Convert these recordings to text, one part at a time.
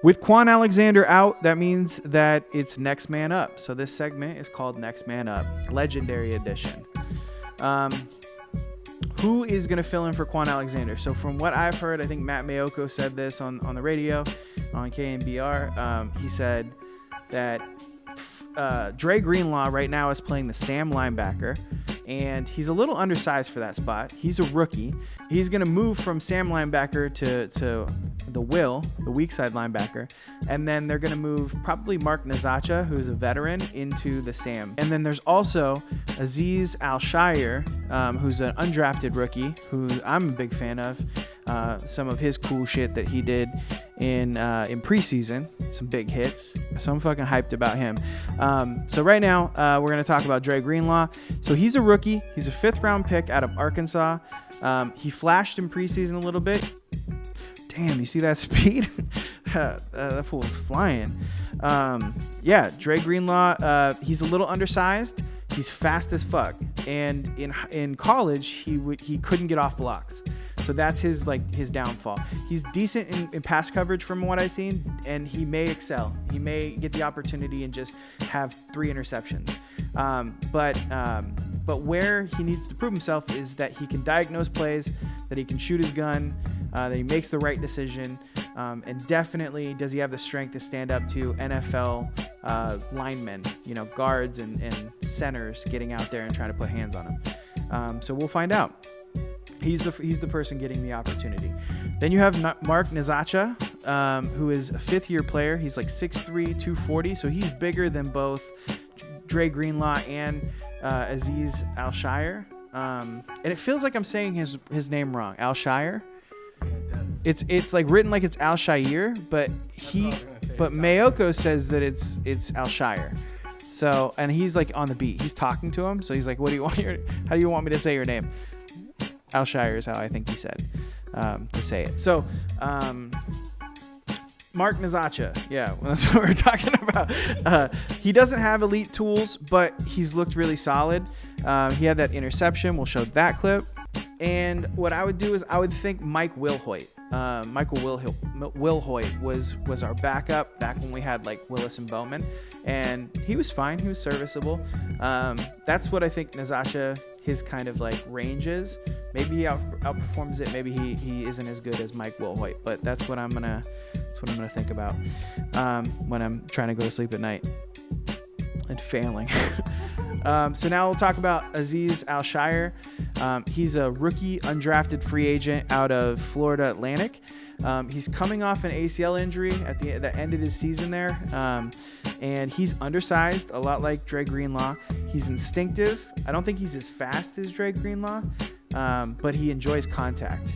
With Kwon Alexander out, that means that it's Next Man Up. So this segment is called Next Man Up, Legendary Edition. Who is going to fill in for Kwon Alexander? So from what I've heard, I think Matt Mayoko said this on the radio, on KNBR. He said that Dre Greenlaw right now is playing the Sam linebacker, and he's a little undersized for that spot. He's a rookie. He's going to move from Sam linebacker to the weak side linebacker, and then they're going to move probably Mark Nazacha, who's a veteran, into the Sam. And then there's also Aziz Al-Shaair, who's an undrafted rookie, who I'm a big fan of. Some of his cool shit that he did in preseason, some big hits. So I'm fucking hyped about him. So right now, we're going to talk about Dre Greenlaw. So he's a rookie. He's a 5th round pick out of Arkansas. He flashed in preseason a little bit. Damn, you see that speed? That fool's flying. Yeah, Dre Greenlaw, he's a little undersized. He's fast as fuck. And in college, he couldn't get off blocks. So that's his downfall. He's decent in pass coverage from what I've seen, and he may excel. He may get the opportunity and just have 3 interceptions. But where he needs to prove himself is that he can diagnose plays, that he can shoot his gun, that he makes the right decision, and definitely does he have the strength to stand up to NFL linemen, guards and centers getting out there and trying to put hands on him. So we'll find out. He's the person getting the opportunity. Then you have Mark Nazacha, who is a 5th-year player. He's like 6'3", 240, so he's bigger than both Dre Greenlaw and Aziz Al-Shaair. And it feels like I'm saying his name wrong. Al-Shaair. It's like written like it's Al-Shaair, but Mayoko says that it's Al-Shaair. So, and he's like on the beat. He's talking to him, so he's like, how do you want me to say your name? Al-Shaair is how I think he said to say it. So, Mark Nazacha, yeah, that's what we're talking about. He doesn't have elite tools, but he's looked really solid. He had that interception. We'll show that clip. And what I would do is I would think Mike Wilhoit. Michael Wilhoit was our backup back when we had like Willis and Bowman, and he was fine. He was serviceable. That's what I think Nazacha, his kind of like range is. Maybe he outperforms it. Maybe he isn't as good as Mike Wilhoit, but that's what I'm gonna think about when I'm trying to go to sleep at night and failing. So now we'll talk about Aziz Al-Shaair. He's a rookie undrafted free agent out of Florida Atlantic. He's coming off an ACL injury at the end of his season there. And he's undersized, a lot like Dre Greenlaw. He's instinctive. I don't think he's as fast as Dre Greenlaw, but he enjoys contact.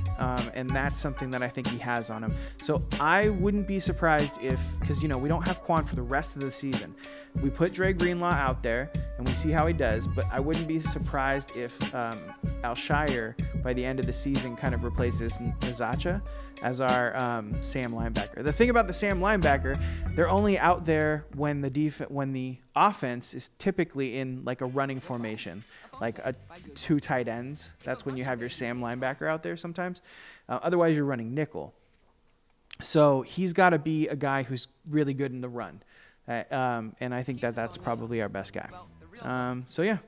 And that's something that I think he has on him. So I wouldn't be surprised because we don't have Kwon for the rest of the season. We put Dre Greenlaw out there and we see how he does, but I wouldn't be surprised if Al-Shaair by the end of the season kind of replaces Nazacha as our Sam linebacker. The thing about the Sam linebacker, they're only out there when the offense is typically in like a running formation, like 2 tight ends. That's when you have your Sam linebacker out there sometimes. Otherwise, you're running nickel. So he's got to be a guy who's really good in the run. And I think that's probably our best guy. So yeah,